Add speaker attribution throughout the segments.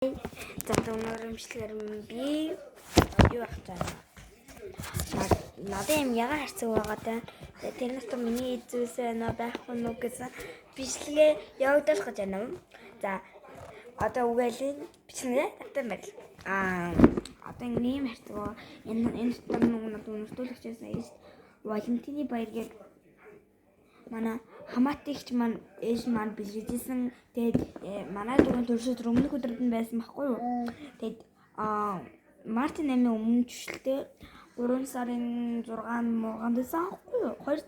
Speaker 1: За өнөөдөр имчилгээр би юу ах цаа. Надад юм яга харцаг байгаа тань. Тэрнээс то миний эзүүсээ байхгүй нүг гэсэн бичлэгээ явагдах гэж байна. За одоо үгээлийн бичлэгээ татсан байл. Одоо ийм харцаг байгаа. Энэ дотор надад үнэртүүлэгчээс аяж Валентины баярыг манай хамаатыгч маань ээж маань бэлгэжсэн. Тэгээд манай дөрөв төршөд өмнөх өдрөд нь байсан байхгүй юу? Тэгээд Мартин 8-ны өмнө жишэлтэй 3 сарын 6 мууганд байсан байхгүй юу? 2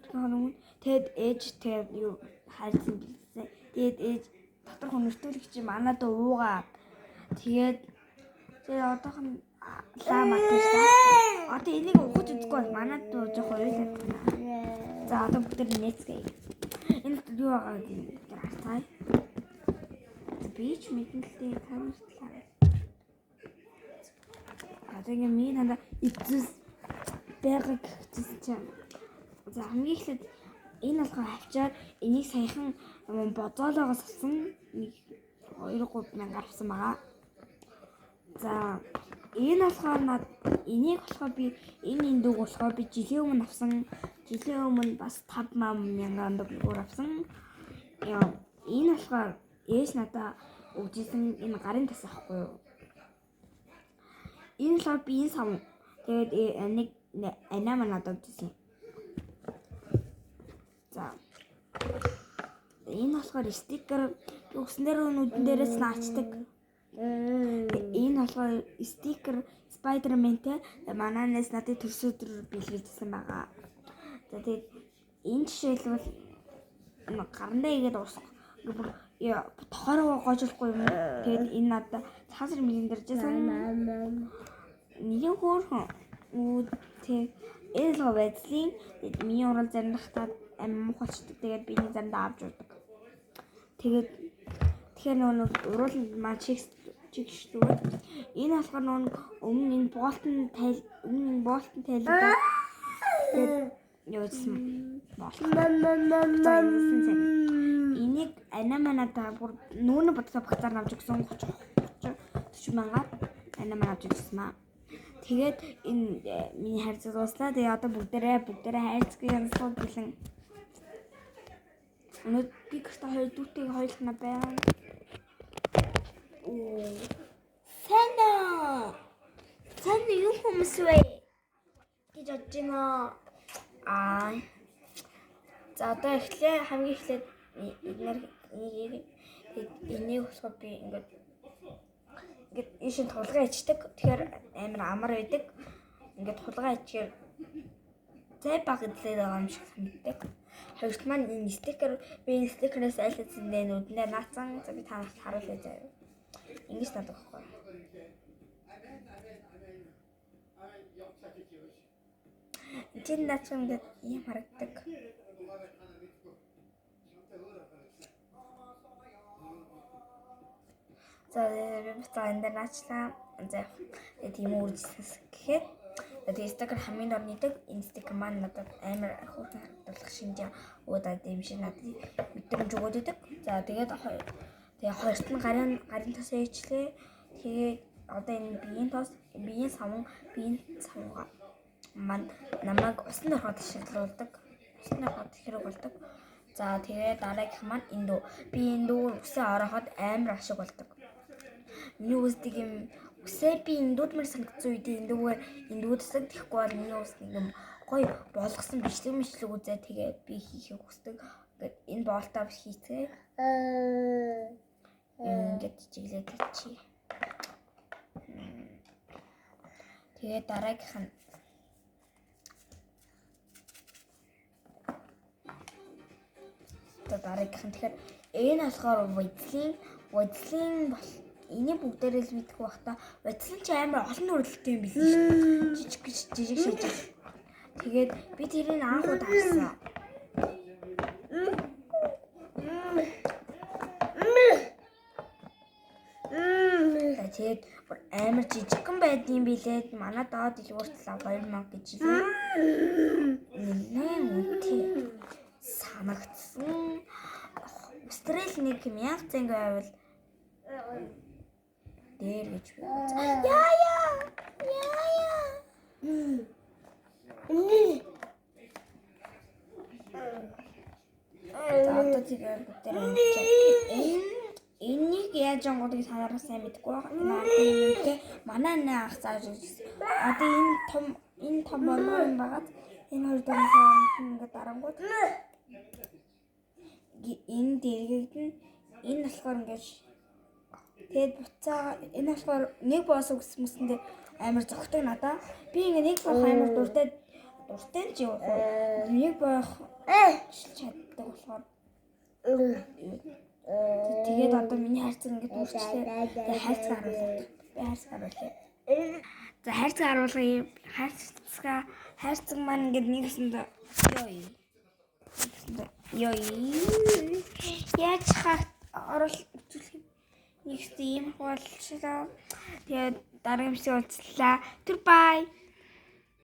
Speaker 1: сарын өмнө тэгээд ээж тэгээд юу хайрцан бэлгэжсэн. Тэгээд ээж дотор хүнэртүүлэгч манад уугаа. Тэгээд одоохон лаа матчихсан. Одоо энийг ухаж үзэхгүй манад жоох ойлаа. За одоо бүгд нээцгээе. Энэ юу байгаа гэдэг харцгаая. Бич мэднэлтэй камертлаа. Одоо миний надад эцэс байгааг хэвчээсэн чинь. За хамгийн эхлээд энэ алгаа авчаар энийг саяхан бозоолоогоос авсан 2-3 мянга авсан байгаа. За энэ алгаар над энийг болохоор би энэ индүүг болохоор би жилийн өмнө авсан. Жилийн өмнө бас 5 мянган төгрөгөөр авсан. Энэ болохоор ээж надаа өгжсэн энэ гарын тас ахгүй юу? Энэ болохоор би энэ сав. Тэгээд нэг анаа надад өгжсэн. За энэ болохоор стикер өгснээр нүдэн дээрээс наачдаг. Энэ болохоор стикер Spider-Man-тэй мананаас надад төрсөдөр бэлгэжсэн байгаа. За тэгээд энэ жишээлбэл гарандаа игээд уусах. Тохороо гожлохгүй юм. Тэгээд энэ надад цаасар мэлэн дэржсэн. Нэгэн хөөрхөн тэг энэ л байдлын миний урал заримдаа муухайчдаг. Тэгээд би нэг заримдаа авч удаа. Тэгэхээр нөгөө урууланд маань чигшдэг. Энэ болохоор нөгөө өмнө энэ боолтон тайлбар яасан энийг анаа манада бүр нүүнэ бодсоо багтаар авч өгсөн 30 мянгаар анаа ман авч өгсөн маа. Тэгээд энэ миний хайрцаг дууслаа. Тэгээ одоо бүгдээрээ хайрцаг янзлууд гэлэн өнөө би гэртээ хоёр дүүтэйг хоёулна байна. Сайн юу хүмүүс вэ? гэж бодож байна. За одоо хамгийн эхлээд энийг болохоор би ингээд ийшин тулгаа ичдэг. Тэгэхээр амар амар байдаг. Ингээд тулгаа ичгээр зай баг эдлээд байгаа юм шиг санагддаг. Хоёрт маань энэ стикерээс айлцсан нүднээ наацсан. За би танаас харуулъя заяа. Ингэж надад багхгүй. Энд наацсан ингээд юм харагдаг. За би бацаа энэ наачлаа. За тийм үржсэн гэхээр тэгээд стикер хамгийн дор нийдэг. Энэ стикер маань надад амар хөөрхөн харагдах шинж уудаад юм шиг надад мэдрэмж өгөөд идэг. За тэгээд хоёрт нь гарын тос ээчлээ. Тэгээд одоо энэ биеийн савга маань намайг усны ороход ашиглуулдаг. Усны ороход хэрэг болдог. За тэгээд дараагийнх маань эндүү. Би эндүү усаа ороход амар ашиг болдог. Миний үсдэг юм үсээ би эндүүдмэр санагдсан үед эндүүдсэг тэхгүй бол миний ус нэг юм гоё болгосон бичлэг үзээ. Тэгээд би хийхийг хүсдэг. Ингээд энэ боолтоо хийцгээ. Ингээд чиглээд чи. Тэгээд дараагийнх нь тэгэхээр энэ болохоор вэдлийн бол энийг бүгдээрээ л мэдэх байх та. Вэдлийн ч амар олон төрөлтэй юм билээ шүү. Жижиг шижиг. Тэгээд би тэрийг анхуд харсан. Тэгээд амар жижигхэн байдсан билээ. Манай доод илүүртлээ 2000 гэж хэлээ. Нэн үнэтэй санагдсан. Австрали нэг мянга цэнг байвал дээр гэж би. Яа. Одоо тэгээд бүгдээ энийг яаж онгодыг санаараа сайн мэдгүй байна. Энэ манай нэ ах зааж үзсэн. Одоо энэ том болоо юм багт энэ хоёр дөрөв ингээд дарангууд энэ дэргээд нь энэ болохоор ингээд тэгээд буцаа энэ болохоор нэг боос үсмэсэндээ амар зөгтөг надаа. Би ингээд нэг боох амар дуртай ч юу нэг боох чаддаг болохоор тэгээд одоо миний хайрцаг ингээд үрчлээ. Тэгээд хайрцаг харуулъя. Би хайрцаг харуулъя. За хайрцаг харуулъя. Хайрцаг маань ингээд нэгсэндээ яаж хахад оруулах нэгс ийм болчихлоо. Тэгээд дараагийн хэсэг уулзлаа. Тэр бай.